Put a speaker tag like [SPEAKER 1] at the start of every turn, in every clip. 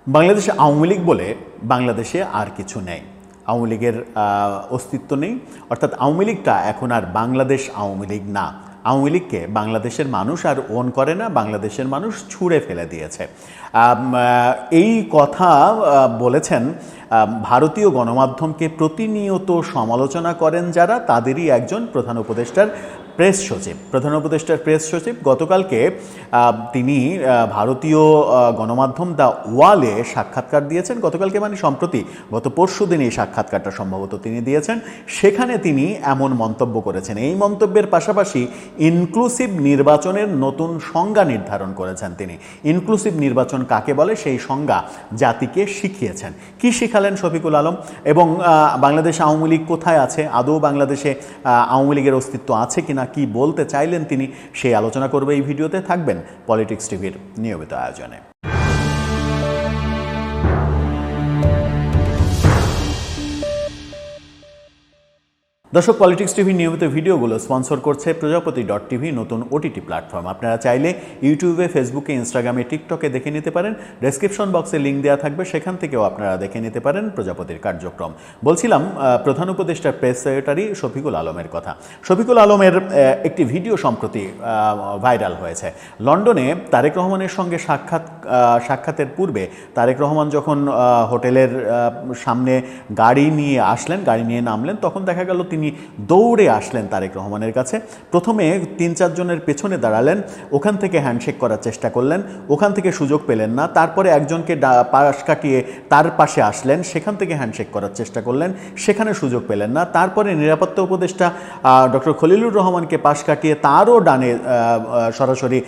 [SPEAKER 1] বাংলাদেশে আওয়ামী লীগ বলে বাংলাদেশে আর কিছু নেই। আওয়ামী লীগের অস্তিত্ব নেই, অর্থাৎ আওয়ামী লীগটা এখন আর বাংলাদেশ আওয়ামী লীগ না। আওয়ামী লীগকে বাংলাদেশের মানুষ আর ওন করে না, বাংলাদেশের মানুষ ছুঁড়ে ফেলে দিয়েছে। এই কথা বলেছেন ভারতীয় গণমাধ্যমকে প্রতিনিয়ত সমালোচনা করেন যারা, তাদেরই একজন প্রধান উপদেষ্টার প্রেস সচিব। প্রধান উপদেষ্টার প্রেস সচিব গতকালকে তিনি ভারতীয় গণমাধ্যম দ্য ওয়ালে সাক্ষাৎকার দিয়েছেন। গতকালকে মানে সম্প্রতি, গত পরশু দিন এই সাক্ষাৎকারটা সম্ভবত তিনি দিয়েছেন। সেখানে তিনি এমন মন্তব্য করেছেন। এই মন্তব্যের পাশাপাশি ইনক্লুসিভ নির্বাচনের নতুন সংজ্ঞা নির্ধারণ করেছেন তিনি। ইনক্লুসিভ নির্বাচন কাকে বলে সেই সংজ্ঞা জাতিকে শিখিয়েছেন। কি শিখালেন শফিকুল আলম? এবং বাংলাদেশ আওয়ামী লীগ কোথায় আছে, আদৌ বাংলাদেশে আওয়ামী লীগের অস্তিত্ব আছে কিনা, কি বলতে চাইলেন তিনি, সেই আলোচনা করবে এই ভিডিওতে। থাকবেন পলিটিক্স টিভির নিয়মিত আয়োজনে। দর্শক, পলিটিক্স টিভির নিয়মিত ভিডিওগুলো স্পন্সর করছে প্রজাপতি.টিভি, নতুন ওটিটি প্ল্যাটফর্ম। আপনারা চাইলে ইউটিউবে, ফেসবুকে, ইনস্টাগ্রামে, টিকটকে দেখে নিতে পারেন। ডেসক্রিপশন বক্সে লিঙ্ক দেওয়া থাকবে, সেখান থেকেও আপনারা দেখে নিতে পারেন প্রজাপতির কার্যক্রম। বলছিলাম প্রধান উপদেষ্টার প্রেস সেক্রেটারি শফিকুল আলমের কথা। শফিকুল আলমের একটি ভিডিও সম্প্রতি ভাইরাল হয়েছে। লন্ডনে তারেক রহমানের সঙ্গে সাক্ষাতের পূর্বে তারেক রহমান যখন হোটেলের সামনে গাড়ি নিয়ে নামলেন, তখন দেখা গেল তিনি দৌড়ে আসলেন তারেক রহমানের কাছে। প্রথমে ৩-৪ জনের পেছনে দাঁড়ালেন, ওখান থেকে হ্যান্ডশেক করার চেষ্টা করলেন, ওখান থেকে সুযোগ পেলেন না। তারপরে একজনকে পাশ কাটিয়ে তার পাশে আসলেন, সেখান থেকে হ্যান্ডশেক করার চেষ্টা করলেন, সেখানে সুযোগ পেলেন না। তারপরে নিরাপত্তা উপদেষ্টা ডক্টর খলিলুর রহমানকে পাশ কাটিয়ে তারও ডানে সরাসরি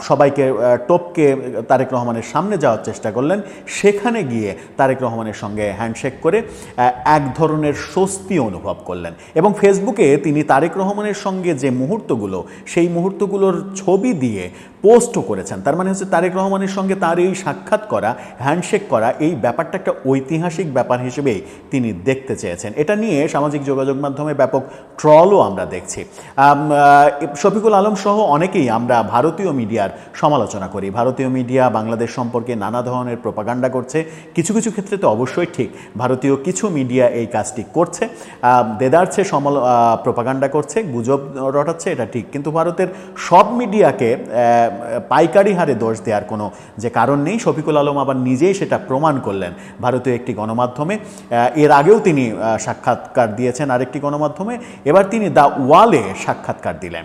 [SPEAKER 1] সবাইকে টপকে তারেক রহমানের সামনে যাওয়ার চেষ্টা করলেন। সেখানে গিয়ে তারেক রহমানের সঙ্গে হ্যান্ডশেক করে এক ধরনের স্বস্তি অনুভব করলেন। এবং ফেসবুকে তিনি তারেক রহমানের সঙ্গে যে মুহূর্তগুলো, সেই মুহূর্তগুলোর ছবি দিয়ে পোস্টও করেছেন। তার মানে হচ্ছে তারেক রহমানের সঙ্গে তার এই সাক্ষাৎ করা, হ্যান্ডশেক করা, এই ব্যাপারটা একটা ঐতিহাসিক ব্যাপার হিসেবেই তিনি দেখতে চেয়েছেন। এটা নিয়ে সামাজিক যোগাযোগ মাধ্যমে ব্যাপক ট্রলও আমরা দেখছি। শফিকুল আলম সহ অনেকেই আমরা ভারতীয় মিডিয়ার সমালোচনা করি। ভারতীয় মিডিয়া বাংলাদেশ সম্পর্কে নানা ধরনের প্রোপাগান্ডা করছে। কিছু কিছু ক্ষেত্রে তো অবশ্যই ঠিক, ভারতীয় কিছু মিডিয়া এই কাজটি করছে, দেদারছে প্রোপাগান্ডা করছে, গুজব রটাচ্ছে, এটা ঠিক। কিন্তু ভারতের সব মিডিয়াকে পাইকারি হারে দোষ দেওয়ার কোনো যে কারণ নেই। শফিকুল আলম আবার নিজেই সেটা প্রমাণ করলেন ভারতীয় একটি গণমাধ্যমে। এর আগেও তিনি সাক্ষাৎকার দিয়েছেন আরেকটি গণমাধ্যমে, এবার তিনি দ্য ওয়ালে সাক্ষাৎকার দিলেন।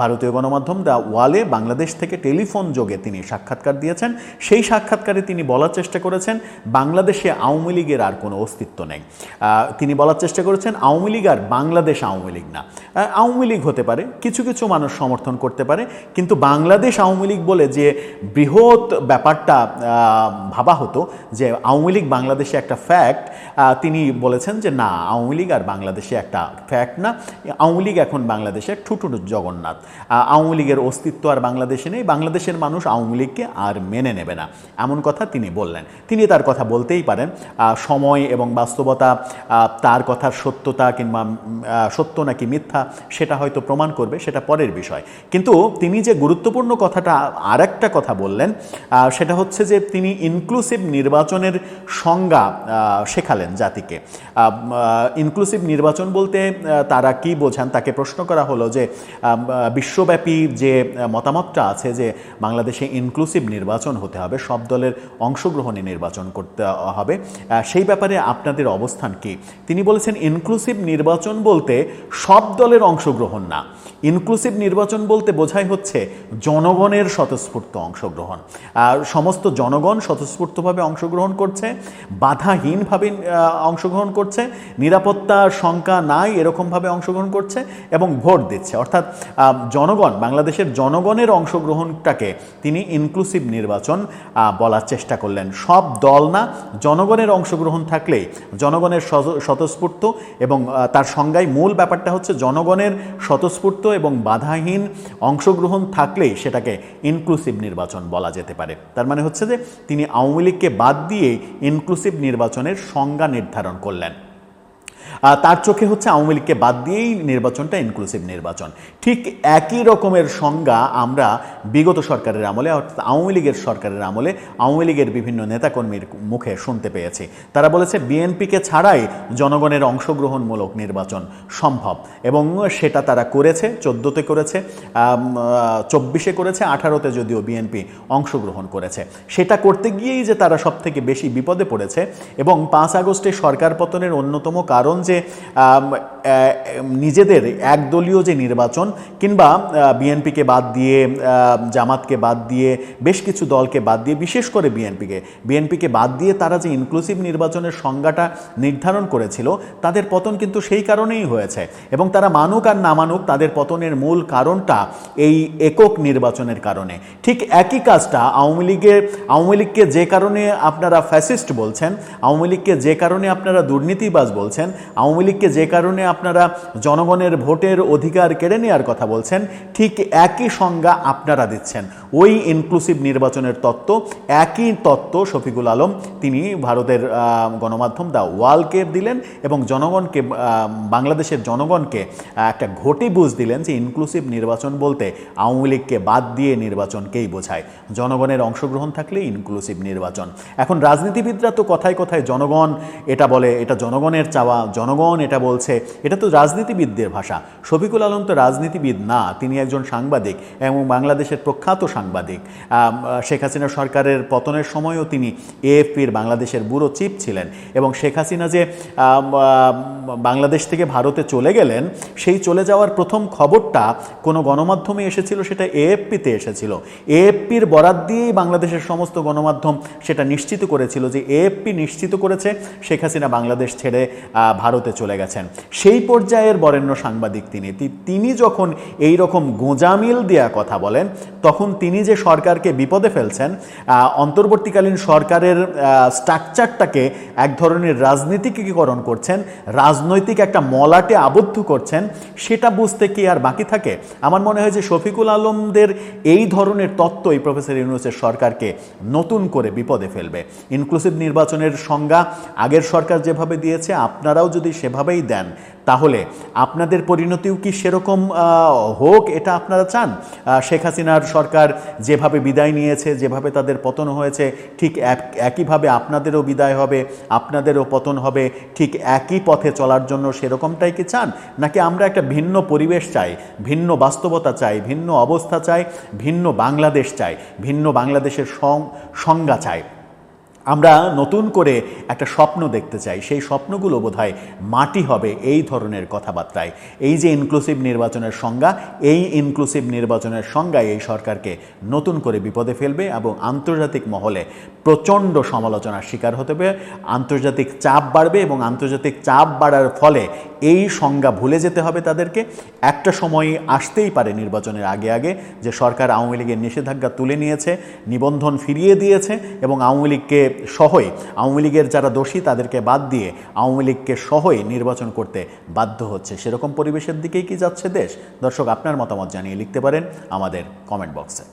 [SPEAKER 1] ভারতীয় গণমাধ্যম দ্য ওয়ালে বাংলাদেশ থেকে টেলিফোন যোগে তিনি সাক্ষাৎকার দিয়েছেন। সেই সাক্ষাৎকারে তিনি বলার চেষ্টা করেছেন বাংলাদেশে আওয়ামী লীগের আর কোনো অস্তিত্ব নেই। তিনি বলার চেষ্টা করেছেন আওয়ামী লীগ আর বাংলাদেশ আওয়ামী লীগ না। আওয়ামী লীগ হতে পারে, কিছু কিছু মানুষ সমর্থন করতে পারে, কিন্তু বাংলাদেশ আওয়ামী লীগ বলে যে বৃহৎ ব্যাপারটা ভাবা হতো, যে আওয়ামী লীগ বাংলাদেশে একটা ফ্যাক্ট, তিনি বলেছেন যে না, আওয়ামী লীগ আর বাংলাদেশে একটা ফ্যাক্ট না। আওয়ামী লীগ এখন বাংলাদেশের ঠুটুর জগন্নাথ। আওয়ামী লীগের অস্তিত্ব আর বাংলাদেশে নেই, বাংলাদেশের মানুষ আওয়ামী লীগকে আর মেনে নেবে না, এমন কথা তিনি বললেন। তিনি তার কথা বলতেই পারেন, সময় এবং বাস্তবতা তার কথার সত্যতা কিংবা সত্য নাকি মিথ্যা সেটা হয়তো প্রমাণ করবে, সেটা পরের বিষয়। কিন্তু তিনি যে গুরুত্বপূর্ণ কথাটা আর একটা কথা বললেন, সেটা হচ্ছে যে তিনি ইনক্লুসিভ নির্বাচনের সংজ্ঞা শেখালেন জাতিকে। ইনক্লুসিভ নির্বাচন বলতে তারা কি বোঝান, তাকে প্রশ্ন করা হলো যে বিশ্বব্যাপী যে মতামতটা আছে যে বাংলাদেশে ইনক্লুসিভ নির্বাচন হতে হবে, সব দলের অংশগ্রহণে নির্বাচন করতে হবে, সেই ব্যাপারে আপনাদের অবস্থান কি? তিনি বলেছেন ইনক্লুসিভ নির্বাচন বলতে সব দলের অংশগ্রহণ না। ইনক্লুসিভ নির্বাচন বলতে বোঝাই হচ্ছে জনগণের স্বতঃস্ফূর্ত অংশগ্রহণ। সমস্ত জনগণ স্বতঃস্ফূর্তভাবে অংশগ্রহণ করছে, বাধাহীনভাবে অংশগ্রহণ করছে, নিরাপত্তার শঙ্কা নাই এরকমভাবে অংশগ্রহণ করছে এবং ভোট দিচ্ছে। অর্থাৎ জনগণ, বাংলাদেশের জনগণের অংশগ্রহণটাকে তিনি ইনক্লুসিভ নির্বাচন বলার চেষ্টা করলেন। সব দল না, জনগণের অংশগ্রহণ থাকলেই, জনগণের স্বতঃস্ফূর্ত, এবং তার সংজ্ঞায় মূল ব্যাপারটা হচ্ছে জনগণের স্বতঃস্ফূর্ত এবং বাধাহীন অংশগ্রহণ থাকলেই সেটাকে ইনক্লুসিভ নির্বাচন বলা যেতে পারে। তার মানে হচ্ছে যে তিনি আওয়ামী লীগকে বাদ দিয়ে ইনক্লুসিভ নির্বাচনের সংজ্ঞা নির্ধারণ করলেন। তার চোখে হচ্ছে আওয়ামী লীগকে বাদ দিয়েই নির্বাচনটা ইনক্লুসিভ নির্বাচন। ঠিক একই রকমের সংজ্ঞা আমরা বিগত সরকারের আমলে অর্থাৎ আওয়ামী লীগের সরকারের আমলে আওয়ামী লীগের বিভিন্ন নেতাকর্মীর মুখে শুনতে পেয়েছি। তারা বলেছে বিএনপিকে ছাড়াই জনগণের অংশগ্রহণমূলক নির্বাচন সম্ভব, এবং সেটা তারা করেছে, 14তে করেছে, 24-এ করেছে, 18-তে যদিও বিএনপি অংশগ্রহণ করেছে। সেটা করতে গিয়েই যে তারা সব থেকে বেশি বিপদে পড়েছে, এবং 5 আগস্টে সরকার পতনের অন্যতম কারণ যে নিজেদের একদলীয় যে নির্বাচন কিংবা বিএনপিকে বাদ দিয়ে, জামাতকে বাদ দিয়ে, বেশ কিছু দলকে বাদ দিয়ে, বিশেষ করে বিএনপিকে বাদ দিয়ে তারা যে ইনক্লুসিভ নির্বাচনের সংজ্ঞাটা নির্ধারণ করেছিল, তাদের পতন কিন্তু সেই কারণেই হয়েছে। এবং তারা মানুক আর না মানুক, তাদের পতনের মূল কারণটা এই একক নির্বাচনের কারণে। ঠিক একই কাজটা আওয়ামী লীগকে যে কারণে আপনারা ফ্যাসিস্ট বলছেন, আওয়ামী লীগকে যে কারণে আপনারা দুর্নীতিবাজ বলছেন, আওয়ামী লীগকে যে কারণে আপনারা জনগণের ভোটের অধিকার কেড়ে নেওয়ার কথা বলছেন, ঠিক একই সংজ্ঞা আপনারা দিচ্ছেন। ওই ইনক্লুসিভ নির্বাচনের তত্ত্ব, একই তত্ত্ব শফিকুল আলম তিনি ভারতের গণমাধ্যম দ্য ওয়ালকে দিলেন, এবং জনগণকে, বাংলাদেশের জনগণকে একটা ঘটি বুঝ দিলেন যে ইনক্লুসিভ নির্বাচন বলতে আওয়ামী লীগকে বাদ দিয়ে নির্বাচনকেই বোঝায়। জনগণের অংশগ্রহণ থাকলে ইনক্লুসিভ নির্বাচন। এখন রাজনীতিবিদরা তো কথায় কথায় জনগণ এটা বলে, এটা জনগণের চাওয়া, জনগণ এটা বলছে, এটা তো রাজনীতিবিদদের ভাষা। শফিকুল আলম তো রাজনীতিবিদ না, তিনি একজন সাংবাদিক এবং বাংলাদেশের প্রখ্যাত সাংবাদিক। শেখ হাসিনা সরকারের পতনের সময়ও তিনি এএফপির বাংলাদেশের ব্যুরো চিফ ছিলেন, এবং শেখ হাসিনা যে বাংলাদেশ থেকে ভারতে চলে গেলেন, সেই চলে যাওয়ার প্রথম খবরটা কোনো গণমাধ্যমে এসেছিল, সেটা এএফপিতে এসেছিল। এএফপির বরাত দিয়েই বাংলাদেশের সমস্ত গণমাধ্যম সেটা নিশ্চিত করেছিল যে এএফপি নিশ্চিত করেছে শেখ হাসিনা বাংলাদেশ ছেড়ে ভারতে চলে গেছেন। সেই পর্যায়ের বরেণ্য সাংবাদিক তিনি যখন এই রকম গোঁজামিল দেওয়া কথা বলেন, তখন তিনি যে সরকারকে বিপদে ফেলছেন, অন্তর্বর্তীকালীন সরকারের স্ট্রাকচারটাকে এক ধরনের রাজনীতিকীকরণ করছেন, রাজনৈতিক একটা মলাটে আবদ্ধ করছেন, সেটা বুঝতে কি আর বাকি থাকে? আমার মনে হয় যে শফিকুল আলমদের এই ধরনের তত্ত্বই প্রফেসর ইউনূসের সরকারকে নতুন করে বিপদে ফেলবে। ইনক্লুসিভ নির্বাচনের সংজ্ঞা আগের সরকার যেভাবে দিয়েছে, আপনারাও যদি সেভাবেই দেন, তাহলে আপনাদের পরিণতিও কি সেরকম হোক এটা আপনারা চান? শেখ হাসিনার সরকার যেভাবে বিদায় নিয়েছে, যেভাবে তাদের পতন হয়েছে, ঠিক একইভাবে আপনাদেরও বিদায় হবে, আপনাদেরও পতন হবে, ঠিক একই পথে চলার জন্য সেরকমটাই কি চান? নাকি আমরা একটা ভিন্ন পরিবেশ চাই, ভিন্ন বাস্তবতা চাই, ভিন্ন অবস্থা চাই, ভিন্ন বাংলাদেশ চাই, ভিন্ন বাংলাদেশের সংজ্ঞা চাই? আমরা নতুন করে একটা স্বপ্ন দেখতে চাই, সেই স্বপ্নগুলো বোধহয় মাটি হবে এই ধরনের কথাবার্তায়। এই যে ইনক্লুসিভ নির্বাচনের সংজ্ঞা, এই ইনক্লুসিভ নির্বাচনের সংজ্ঞায় এই সরকারকে নতুন করে বিপদে ফেলবে, এবং আন্তর্জাতিক মহলে প্রচণ্ড সমালোচনার শিকার হতে হবে, আন্তর্জাতিক চাপ বাড়বে, এবং আন্তর্জাতিক চাপ বাড়ার ফলে এই সংজ্ঞা ভুলে যেতে হবে তাদেরকে। একটা সময় আসতেই পারে নির্বাচনের আগে আগে যে সরকার আওয়ামী লীগের নিষেধাজ্ঞা তুলে নিয়েছে, নিবন্ধন ফিরিয়ে দিয়েছে, এবং আওয়ামী লীগকে সহই, আওয়ামী লীগের যারা দোষী তাদেরকে বাদ দিয়ে আওয়ামী লীগকে সহই নির্বাচন করতে বাধ্য হচ্ছে। সেরকম পরিবেশের দিকেই কি যাচ্ছে দেশ? দর্শক, আপনার মতামত জানিয়ে লিখতে পারেন আমাদের কমেন্ট বক্সে।